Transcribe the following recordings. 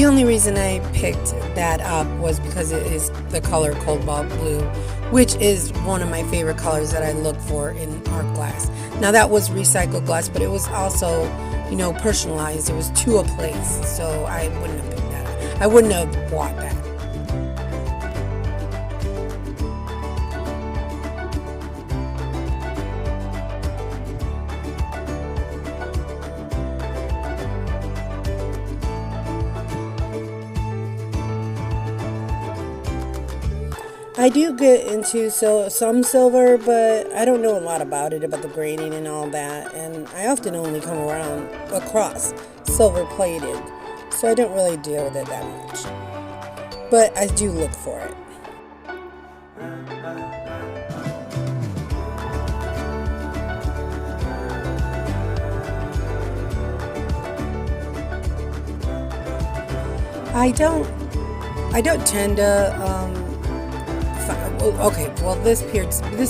The only reason I picked that up was because it is the color Cobalt Blue, which is one of my favorite colors that I look for in art glass. Now that was recycled glass, but it was also, personalized. It was to a place, so I wouldn't have picked that up. I wouldn't have bought that. I do get into some silver, but I don't know a lot about it, about the grading and all that, and I often only come across silver plated, so I don't really deal with it that much. But I do look for it. I don't tend to. Okay, well this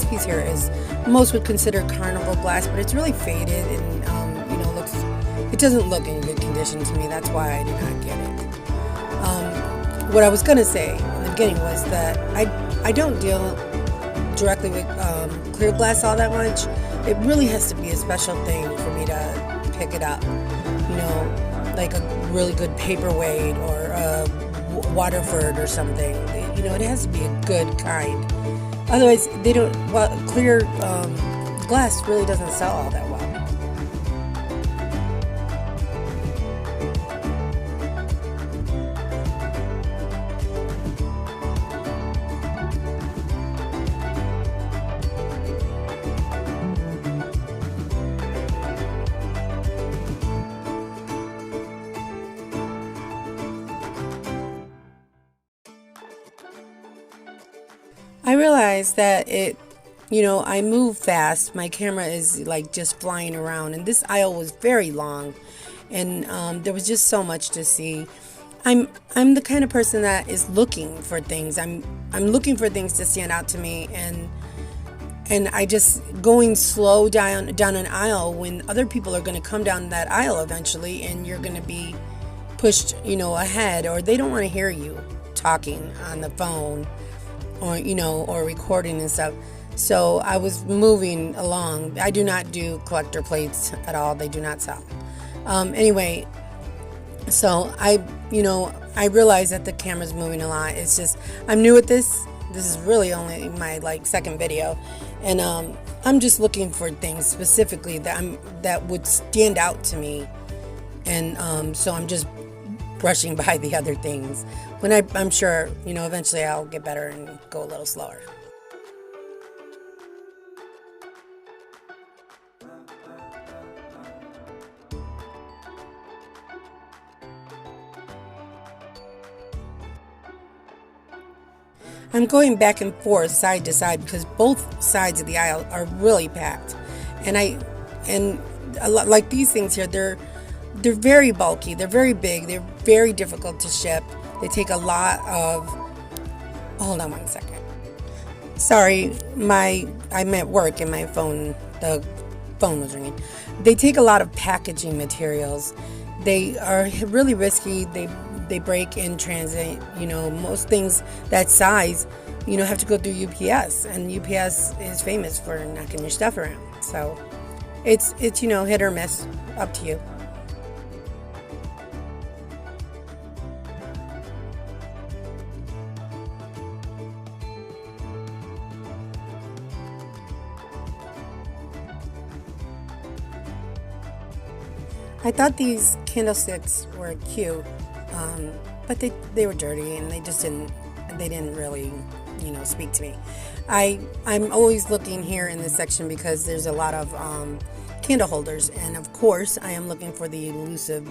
piece here is most would consider Carnival Glass, but it's really faded and it doesn't look in good condition to me. That's why I did not get it. What I was gonna say in the beginning was that I don't deal directly with clear glass all that much. It really has to be a special thing for me to pick it up. Like a really good Paperweight or a Waterford or something. It has to be a good kind. Otherwise, clear glass really doesn't sell all that well. I realized that I move fast. My camera is like just flying around, and this aisle was very long, and there was just so much to see. I'm the kind of person that is looking for things. I'm looking for things to stand out to me, and I just going slow down an aisle when other people are going to come down that aisle eventually, and you're going to be pushed ahead, or they don't want to hear you talking on the phone. Or recording and stuff. So I was moving along. I do not do collector plates at all. They do not sell. Anyway, so I realized that the camera's moving a lot. It's just, I'm new at this. This is really only my second video. And I'm just looking for things specifically that would stand out to me. And so I'm just brushing by the other things. When I'm sure, eventually I'll get better and go a little slower. I'm going back and forth, side to side, because both sides of the aisle are really packed. And a lot, like these things here, they're very bulky, they're very big, they're very difficult to ship. They take a lot of, hold on one second. Sorry, I'm at work and the phone was ringing. They take a lot of packaging materials. They are really risky. They break in transit. Most things that size, have to go through UPS, and UPS is famous for knocking your stuff around. So it's hit or miss, up to you. I thought these candlesticks were cute, but they were dirty, and they didn't really, speak to me. I'm always looking here in this section because there's a lot of candle holders, and of course I am looking for the elusive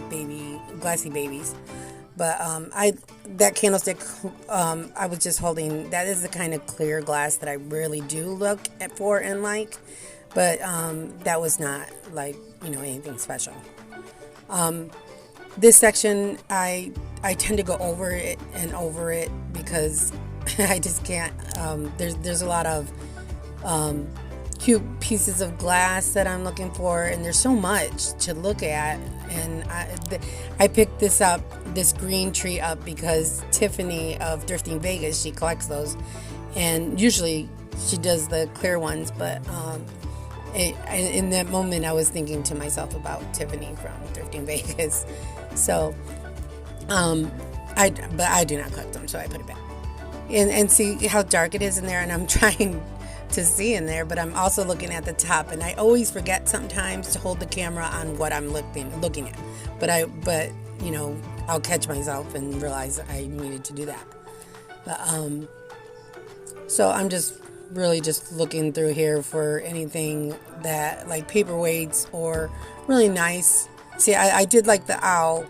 glassy babies. But that candlestick I was just holding, that is the kind of clear glass that I really do look for and like. But that was not anything special. This section, I tend to go over it because I just can't. There's a lot of cute pieces of glass that I'm looking for, and there's so much to look at. And I picked this green tree up because Tiffany of Thrifting Vegas, she collects those, and usually she does the clear ones, but in that moment I was thinking to myself about Tiffany from Thrifting Vegas. So I do not collect them, so I put it back and see how dark it is in there, and I'm trying to see in there, but I'm also looking at the top, and I always forget sometimes to hold the camera on what I'm looking at, but you know, I'll catch myself and realize I needed to do that. But so I'm really just looking through here for anything that, like, paperweights or really nice. See, I did like the owl,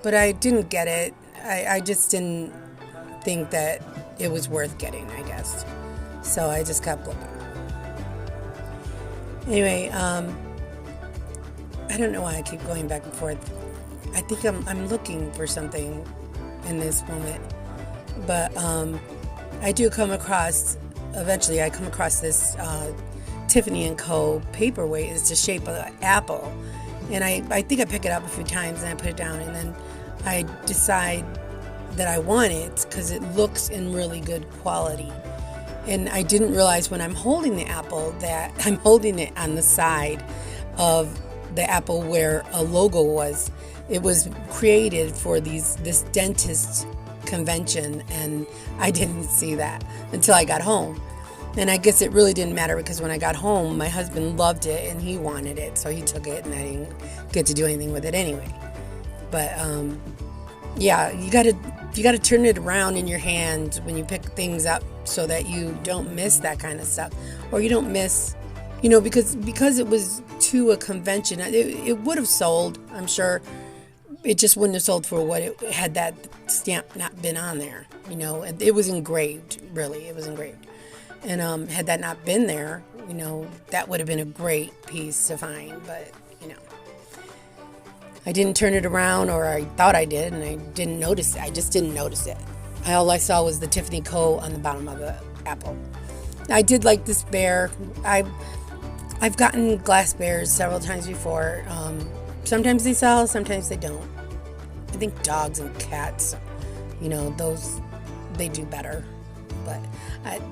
but I didn't get it. I just didn't think that it was worth getting, I guess. So I just kept looking. Anyway, I don't know why I keep going back and forth. I think I'm looking for something in this moment. But I do come across, eventually I come across this Tiffany & Co. paperweight. It's the shape of an apple. And I think I pick it up a few times and I put it down, and then I decide that I want it because it looks in really good quality. And I didn't realize when I'm holding the apple that I'm holding it on the side of the apple where a logo was. It was created for this dentist convention, and I didn't see that until I got home. And I guess it really didn't matter because when I got home, my husband loved it and he wanted it, so he took it, and I didn't get to do anything with it anyway. But yeah, you gotta turn it around in your hand when you pick things up so that you don't miss that kind of stuff, or you don't miss, you know, because it was to a convention. It would have sold, I'm sure. It just wouldn't have sold for what it had that stamp not been on there. You know, it was engraved. Really, it was engraved. And had that not been there, you know, that would have been a great piece to find. But you know, I didn't turn it around, or I thought I did, and I didn't notice it. I just didn't notice it. All I saw was the Tiffany Co. on the bottom of the apple. I did like this bear. I've gotten glass bears several times before. Sometimes they sell, sometimes they don't. I think dogs and cats, you know, those, they do better. But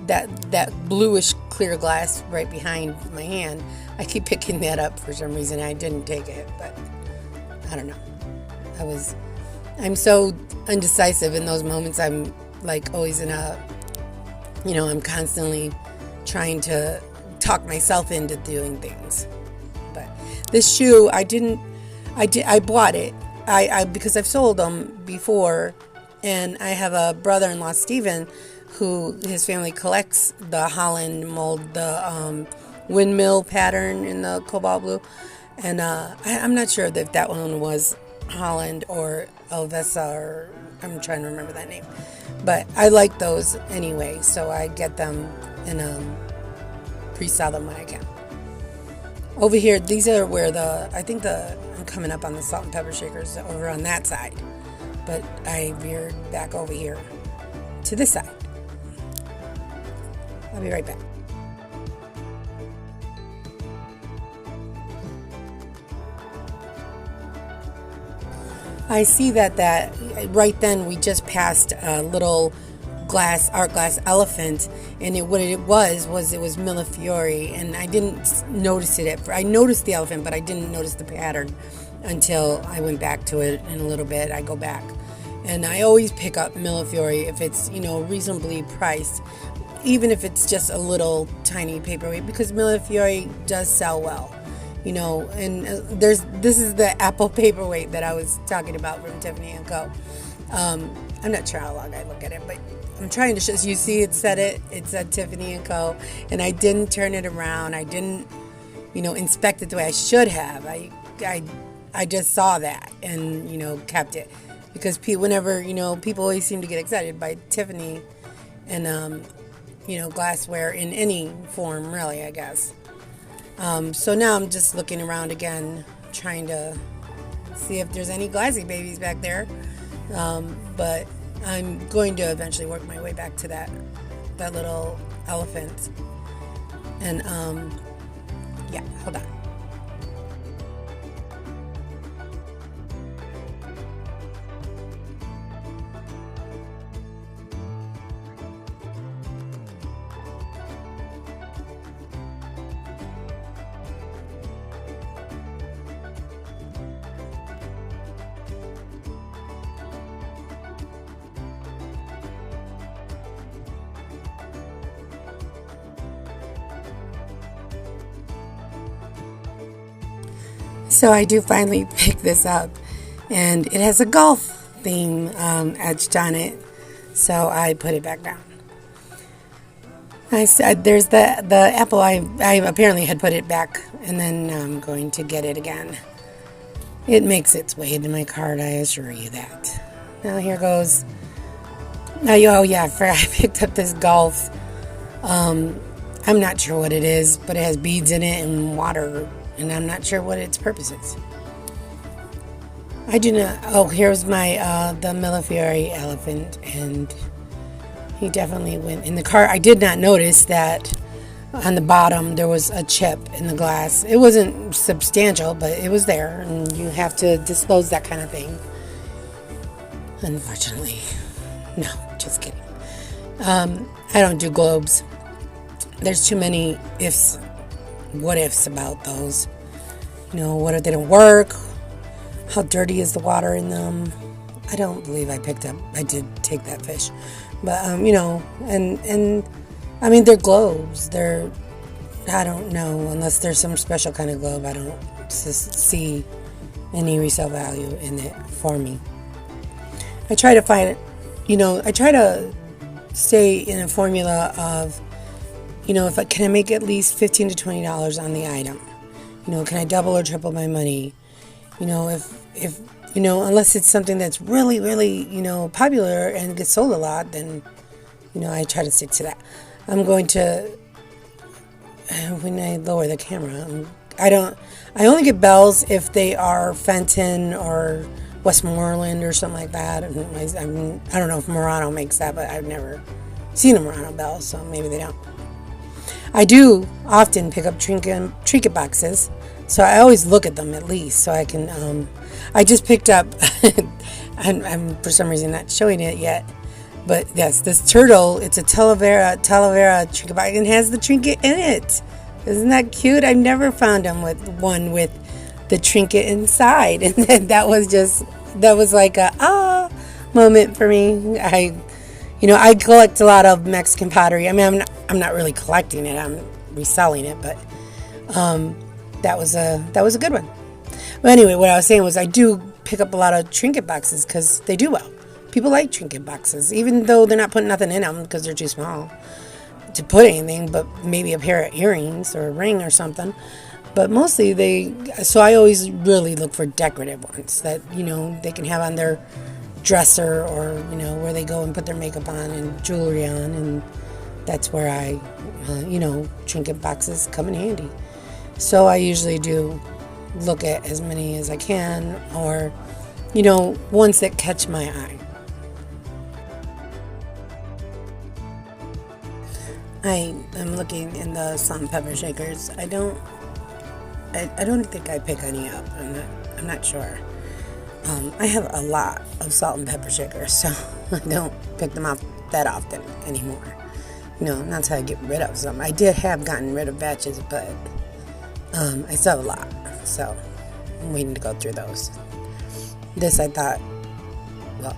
that bluish clear glass right behind my hand, I keep picking that up for some reason. I didn't take it, but I don't know. I'm so undecisive in those moments. I'm like always in you know, I'm constantly trying to talk myself into doing things. But this shoe, I bought it. Because I've sold them before, and I have a brother-in-law, Steven, who his family collects the Holland mold, the windmill pattern in the cobalt blue. And I'm not sure if that one was Holland or Elvesa, or I'm trying to remember that name. But I like those anyway, so I get them and pre-sell them when I can. Over here, these are where I'm coming up on the salt and pepper shakers over on that side. But I veered back over here to this side. I'll be right back. I see that right then we just passed a little art glass elephant, and what it was Millefiori, and I didn't notice it. I noticed the elephant, but I didn't notice the pattern until I went back to it in a little bit. I go back, and I always pick up Millefiori if it's, you know, reasonably priced, even if it's just a little tiny paperweight, because Millefiori does sell well. You know, and this is the apple paperweight that I was talking about from Tiffany & Co. I'm not sure how long I look at it, but I'm trying to show. You see, it said Tiffany & Co. And I didn't turn it around. I didn't, you know, inspect it the way I should have. I just saw that and, you know, kept it, because whenever, you know, people always seem to get excited by Tiffany and you know, glassware in any form, really, I guess. So now I'm just looking around again, trying to see if there's any glassy babies back there. But I'm going to eventually work my way back to that little elephant. And yeah, hold on. So I do finally pick this up, and it has a golf theme etched on it. So I put it back down. I said, "There's the apple." I apparently had put it back, and then I'm going to get it again. It makes its way into my cart, I assure you that. Now here goes. Oh yeah, I picked up this golf. I'm not sure what it is, but it has beads in it and water, and I'm not sure what its purpose is. I do not. Oh, here's my the Millefiori elephant, and he definitely went in the cart. I did not notice that on the bottom there was a chip in the glass. It wasn't substantial, but it was there, and you have to disclose that kind of thing. Unfortunately, no, just kidding. I don't do globes. There's too many ifs, what ifs about those. What if they don't work? How dirty is the water in them? I don't believe I did take that fish. But, and I mean, they're globes. I don't know, unless there's some special kind of globe, I don't see any resale value in it for me. I try to find, I try to stay in a formula of, can I make at least $15 to $20 on the item? Can I double or triple my money? If unless it's something that's really, really, popular and gets sold a lot, then, I try to stick to that. I'm going to, when I lower the camera, I only get bells if they are Fenton or Westmoreland or something like that. I don't know if Murano makes that, but I've never seen a Murano bell, so maybe they don't. I do often pick up trinket boxes, so I always look at them at least, so I can, I just picked up, I'm for some reason not showing it yet, but yes, this turtle, it's a Talavera trinket box, and has the trinket in it. Isn't that cute? I've never found one with the trinket inside, and that was like a moment for me. I collect a lot of Mexican pottery. I mean, I'm not really collecting it. I'm reselling it, but that was a good one. But anyway, what I was saying was I do pick up a lot of trinket boxes because they do well. People like trinket boxes, even though they're not putting nothing in them because they're too small to put anything, but maybe a pair of earrings or a ring or something. But mostly so I always really look for decorative ones that, they can have on their dresser or, where they go and put their makeup on and jewelry on. And that's where trinket boxes come in handy. So I usually do look at as many as I can, or, ones that catch my eye. I am looking in the salt and pepper shakers. I don't think I pick any up. I'm not sure. I have a lot of salt and pepper shakers, so I don't pick them up that often anymore. Not until I get rid of some. I did have gotten rid of batches, but I still have a lot, so I'm waiting to go through those. This I thought, well,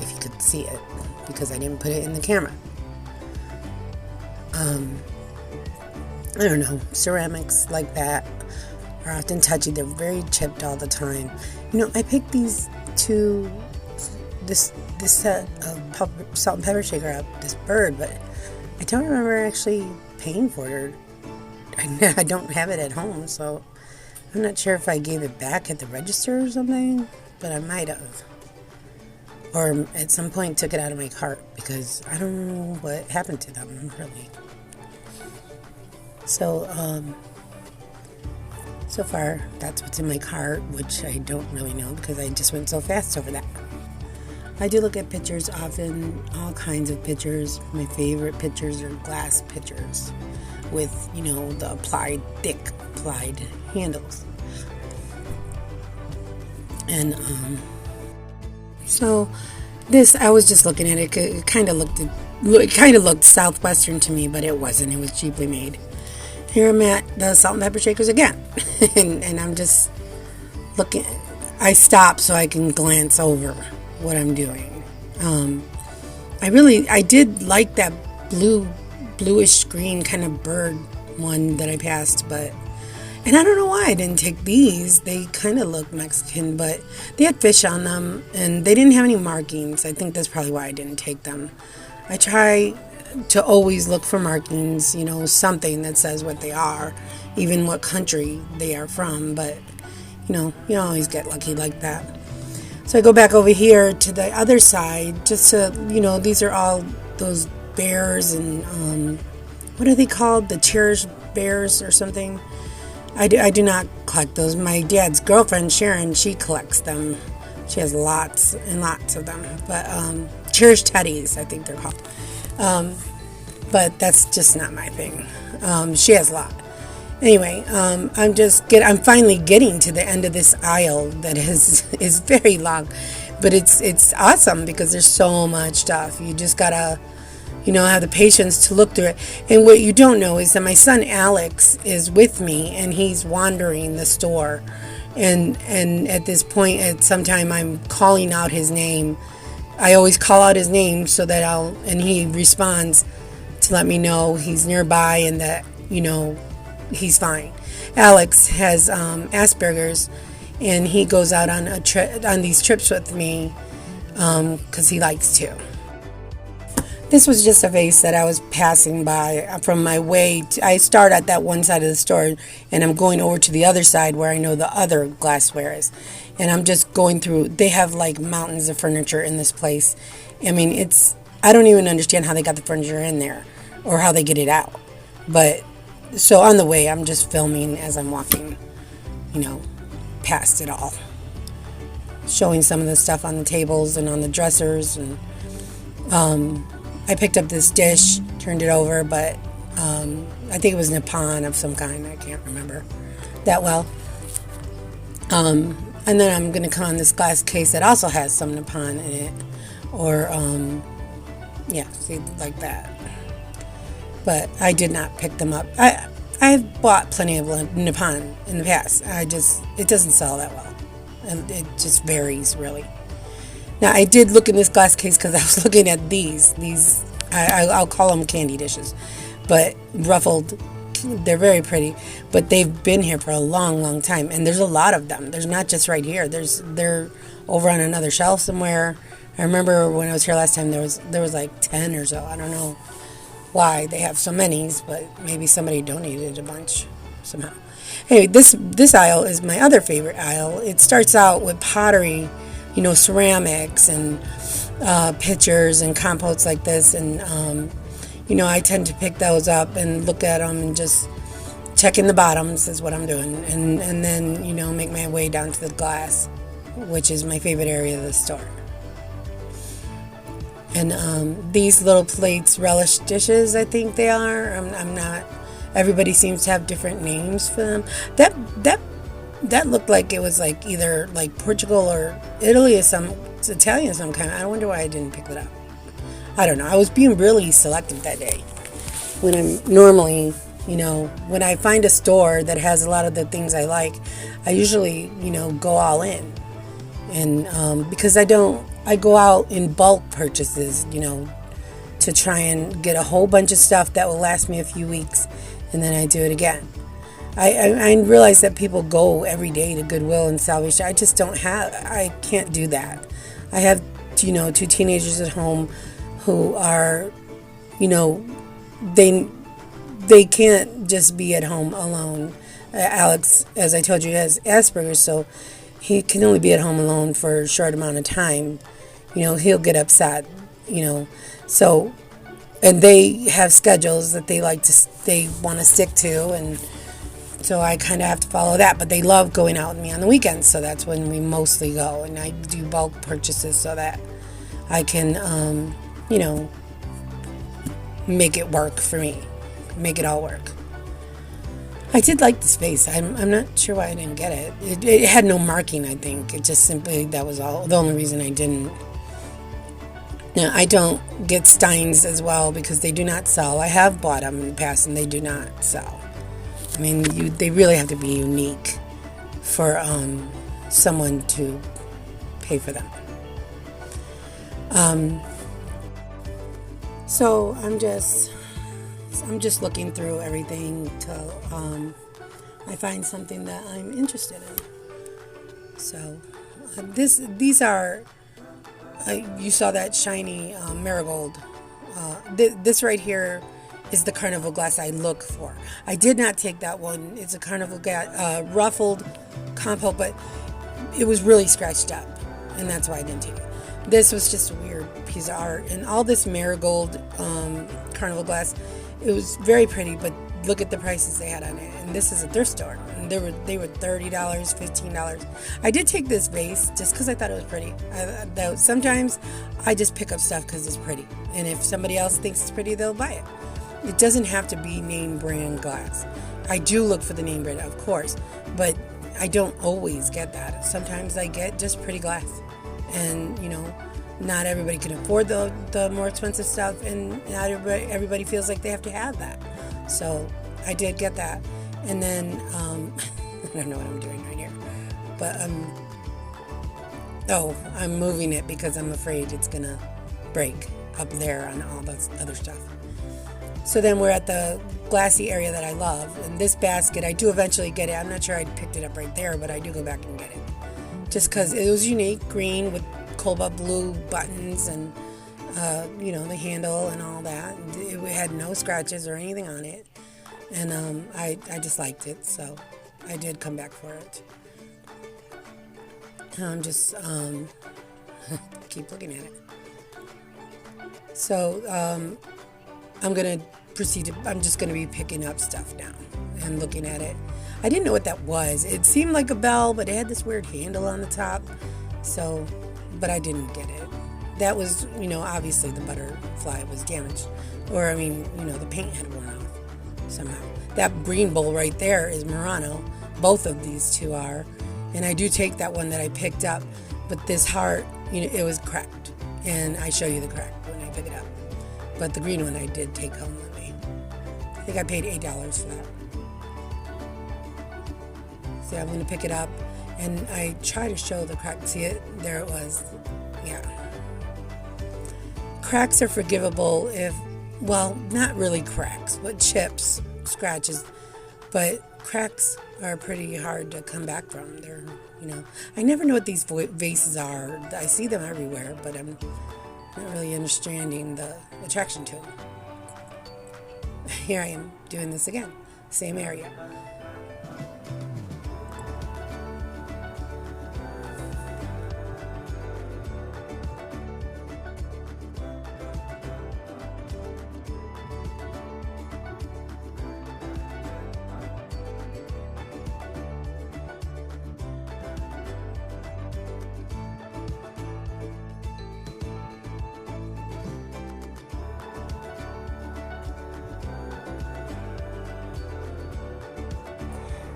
if you could see it, because I didn't put it in the camera. I don't know, ceramics like that are often touchy. They're very chipped all the time. I picked this set of salt and pepper shaker up, this bird, but I don't remember actually paying for it. I don't have it at home, so I'm not sure if I gave it back at the register or something, but I might have. Or at some point took it out of my cart because I don't know what happened to them, really. So, so far, that's what's in my cart, which I don't really know because I just went so fast over that. I do look at pictures often, all kinds of pictures. My favorite pictures are glass pictures. with, the thick applied handles. And so this, I was just looking at it. It kind of looked Southwestern to me, but it wasn't. It was cheaply made. Here I'm at the salt and pepper shakers again, and I'm just looking. I stop so I can glance over what I'm doing. I did like that bluish green kind of bird one that I passed, and I don't know why I didn't take these. They kind of look Mexican, but they had fish on them, and they didn't have any markings. I think that's probably why I didn't take them. I try to always look for markings, something that says what they are, even what country they are from, but, you don't always get lucky like that. So I go back over here to the other side, just to, these are all those bears and, what are they called? The cherished bears or something? I do not collect those. My dad's girlfriend, Sharon, she collects them. She has lots and lots of them. But cherished teddies, I think they're called. But that's just not my thing. She has a lot. Anyway, I'm finally getting to the end of this aisle that is very long. But it's awesome because there's so much stuff. You just gotta have the patience to look through it. And what you don't know is that my son Alex is with me, and he's wandering the store. And at this point, at some time, I'm calling out his name. I always call out his name so that and he responds to let me know he's nearby and that, he's fine. Alex has Asperger's, and he goes out on these trips with me because he likes to. This was just a vase that I was passing by from my way. I start at that one side of the store, and I'm going over to the other side where I know the other glassware is. And I'm just going through. They have like mountains of furniture in this place. I mean, I don't even understand how they got the furniture in there or how they get it out. But so on the way, I'm just filming as I'm walking, past it all. Showing some of the stuff on the tables and on the dressers. And I picked up this dish, turned it over, but I think it was Nippon of some kind. I can't remember that well. And then I'm going to come on this glass case that also has some Nippon in it. Or, see, like that. But I did not pick them up. I've bought plenty of Nippon in the past. It doesn't sell that well. And it just varies, really. Now, I did look in this glass case because I was looking at these. I'll call them candy dishes. But ruffled, they're very pretty. But they've been here for a long, long time. And there's a lot of them. There's not just right here. They're over on another shelf somewhere. I remember when I was here last time, there was like 10 or so. I don't know why they have so many, but maybe somebody donated a bunch somehow. Anyway, this aisle is my other favorite aisle. It starts out with pottery, ceramics and pitchers and compotes like this. And, I tend to pick those up and look at them and just check in the bottoms is what I'm doing. And then, make my way down to the glass, which is my favorite area of the store. And these little plates, relish dishes, I think they are. I'm not. Everybody seems to have different names for them. That looked like it was like either like Portugal or Italy or it's Italian of some kind. I wonder why I didn't pick it up. I don't know. I was being really selective that day. When I'm normally, when I find a store that has a lot of the things I like, I usually, go all in. And because I go out in bulk purchases, to try and get a whole bunch of stuff that will last me a few weeks, and then I do it again. I realize that people go every day to Goodwill and Salvation. I can't do that. I have, two teenagers at home who are, they can't just be at home alone. Alex, as I told you, has Asperger's, so he can only be at home alone for a short amount of time. He'll get upset, so, and they have schedules that they want to stick to, and so I kind of have to follow that, but they love going out with me on the weekends, so that's when we mostly go, and I do bulk purchases so that I can, make it work for me, make it all work. I did like the space. I'm not sure why I didn't get it. It had no marking, I think. It just simply, that was all. The only reason I didn't. Now, I don't get Steins as well because they do not sell. I have bought them in the past and they do not sell. I mean, they really have to be unique for someone to pay for them. So I'm just looking through everything till I find something that I'm interested in. So these are, you saw that shiny marigold. This right here is the Carnival Glass I look for. I did not take that one. It's a Carnival Glass ruffled compote, but it was really scratched up, and that's why I didn't take it. This was just a weird piece of art, and all this marigold Carnival Glass, it was very pretty, but look at the prices they had on it. And this is a thrift store, and they were $30, $15. I did take this vase just because I thought it was pretty. Sometimes I just pick up stuff because it's pretty, and if somebody else thinks it's pretty, they'll buy it. It doesn't have to be name brand glass. I do look for the name brand, of course, but I don't always get that. Sometimes I get just pretty glass, and not everybody can afford the more expensive stuff, and not everybody feels like they have to have that. So I did get that, and then I don't know what I'm doing right here, but I'm moving it because I'm afraid it's gonna break up there on all this other stuff. So then we're at the glassy area that I love, and this basket, I do eventually get it. I'm not sure I picked it up right there, but I do go back and get it. Just because it was unique, green with cobalt blue buttons and, the handle and all that. It had no scratches or anything on it, and I just liked it, so I did come back for it. I'm just keep looking at it. So I'm just going to be picking up stuff now and looking at it. I didn't know what that was. It seemed like a bell, but it had this weird handle on the top. So, but I didn't get it. That was, obviously the butterfly was damaged. Or, the paint had worn off somehow. That green bowl right there is Murano. Both of these two are. And I do take that one that I picked up. But this heart, it was cracked. And I show you the crack when I pick it up. But the green one I did take home with me. I think I paid $8 for that. So I'm going to pick it up. And I try to show the crack. See it? There it was. Yeah. Cracks are forgivable if, not really cracks, but chips, scratches. But cracks are pretty hard to come back from. They're, I never know what these vases are. I see them everywhere, but I'm not really understanding the attraction to them. Here I am doing this again. Same area.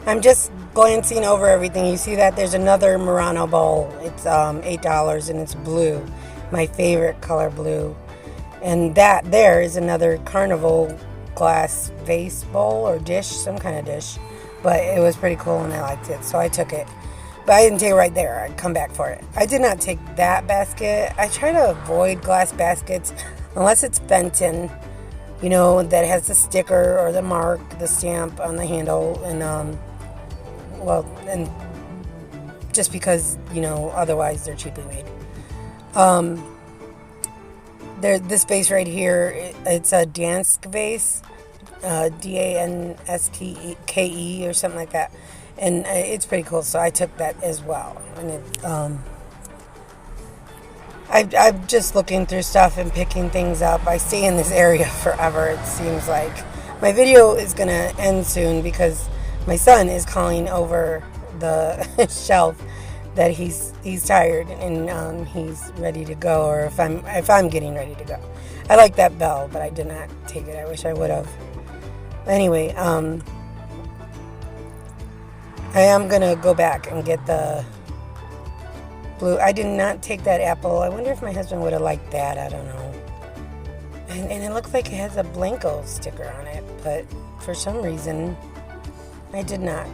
I'm just glancing over everything. You see that there's another Murano bowl. It's $8 and it's blue, my favorite color, blue. And that there is another Carnival Glass vase bowl or dish, some kind of dish. But it was pretty cool and I liked it, so I took it. But I didn't take it right there. I'd come back for it. I did not take that basket. I try to avoid glass baskets unless it's Fenton, that has the sticker or the mark, the stamp on the handle, and and just because, otherwise they're cheaply made. This vase right here, it's a Dansk vase, Danske or something like that, and it's pretty cool. So I took that as well. And I'm just looking through stuff and picking things up. I stay in this area forever. It seems like my video is gonna end soon because my son is calling over the shelf that he's tired and he's ready to go, or if I'm getting ready to go. I like that bell, but I did not take it. I wish I would have. Anyway, I am going to go back and get the blue. I did not take that apple. I wonder if my husband would have liked that. I don't know. And it looks like it has a Blanco sticker on it, but for some reason I did not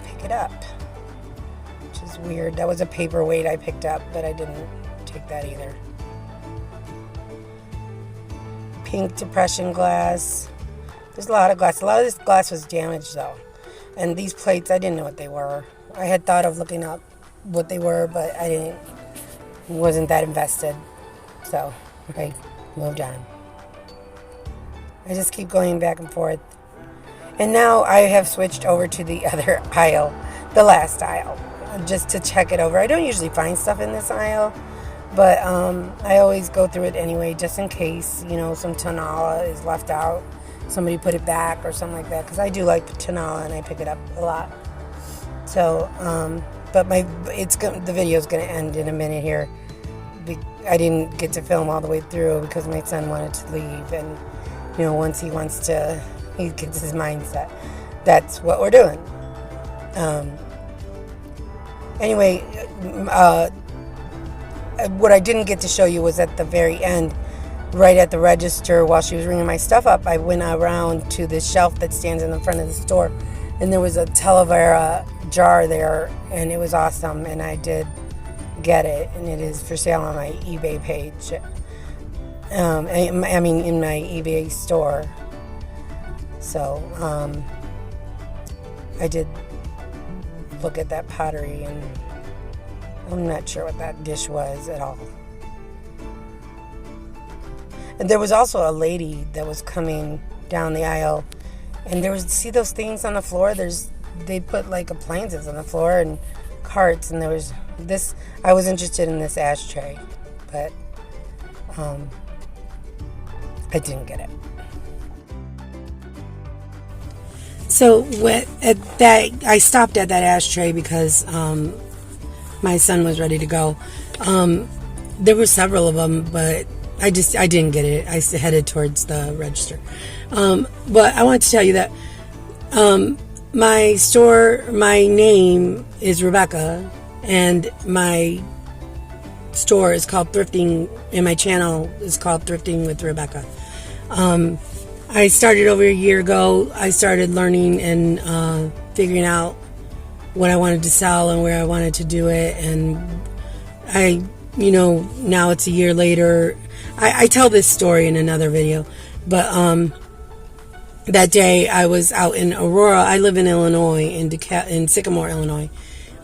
pick it up, which is weird. That was a Paperweight I picked up, but I didn't take that either. Pink depression glass. There's a lot of glass. A lot of this glass was damaged though. And these plates, I didn't know what they were. I had thought of looking up what they were, but I wasn't that invested. So I moved on. I just keep going back and forth. And now I have switched over to the other aisle, the last aisle, just to check it over. I don't usually find stuff in this aisle, but I always go through it anyway, just in case, you know, some Tanala is left out. Somebody put it back or something like that, because I do like Tanala and I pick it up a lot. So, but the video is going to end in a minute here. I didn't get to film all the way through because my son wanted to leave, and you know, once he gets his mindset, that's what we're doing. Anyway, what I didn't get to show you was at the very end, right at the register, while she was ringing my stuff up, I went around to the shelf that stands in the front of the store, and there was a Talavera jar there, and it was awesome, and I did get it, and it is for sale on my eBay page. I mean, in my eBay store. So, I did look at that pottery, and I'm not sure what that dish was at all. And there was also a lady that was coming down the aisle, and see those things on the floor? They put like appliances on the floor and carts, and there was this. I was interested in this ashtray, but I didn't get it. So I stopped at that ashtray because my son was ready to go. There were several of them, but I didn't get it. I headed towards the register. But I want to tell you that my name is Rebecca, and my store is called Thrifting, and my channel is called Thrifting with Rebecca. I started over a year ago. I started learning and figuring out what I wanted to sell and where I wanted to do it, and now it's a year later. I tell this story in another video, but that day I was out in Aurora. I live in Illinois, in Sycamore, Illinois.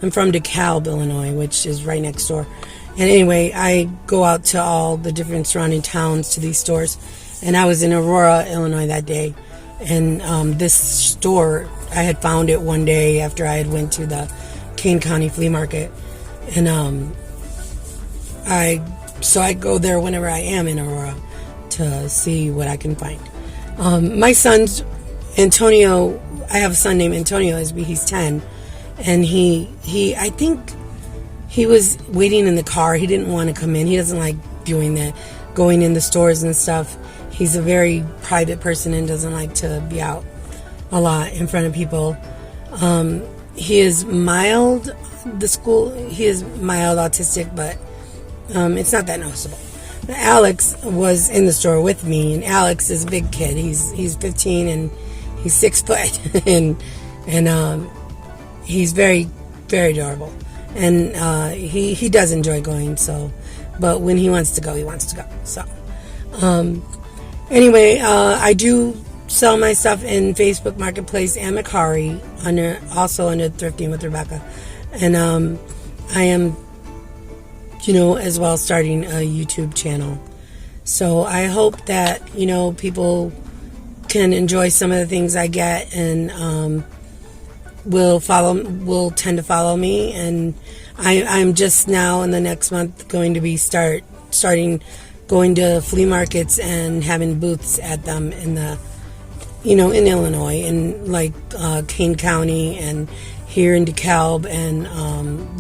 I'm from DeKalb, Illinois, which is right next door. And anyway, I go out to all the different surrounding towns to these stores, and I was in Aurora, Illinois that day. And this store, I had found it one day after I had went to the Kane County Flea Market, and I go there whenever I am in Aurora to see what I can find. My son's Antonio. I have a son named Antonio. He's 10, and I think he was waiting in the car. He didn't want to come in. He doesn't like doing that, going in the stores and stuff. He's a very private person and doesn't like to be out a lot in front of people. He is mild. He is mild autistic, but it's not that noticeable. Alex was in the store with me, and Alex is a big kid. He's 15 and he's 6 foot, and he's very, very adorable. And he does enjoy going. So, but when he wants to go, he wants to go. So, anyway, I do sell my stuff in Facebook Marketplace and Mercari, also under Thrifting with Rebecca, and I am, as well starting a YouTube channel. So I hope that people can enjoy some of the things I get, and will tend to follow me. And I'm just now in the next month going to be starting going to flea markets and having booths at them in in Illinois, in like Kane County and here in DeKalb and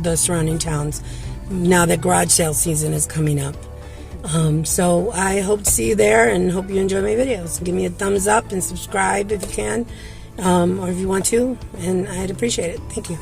the surrounding towns, now that garage sale season is coming up. So I hope to see you there, and hope you enjoy my videos. Give me a thumbs up and subscribe if you can, or if you want to, and I'd appreciate it. Thank you.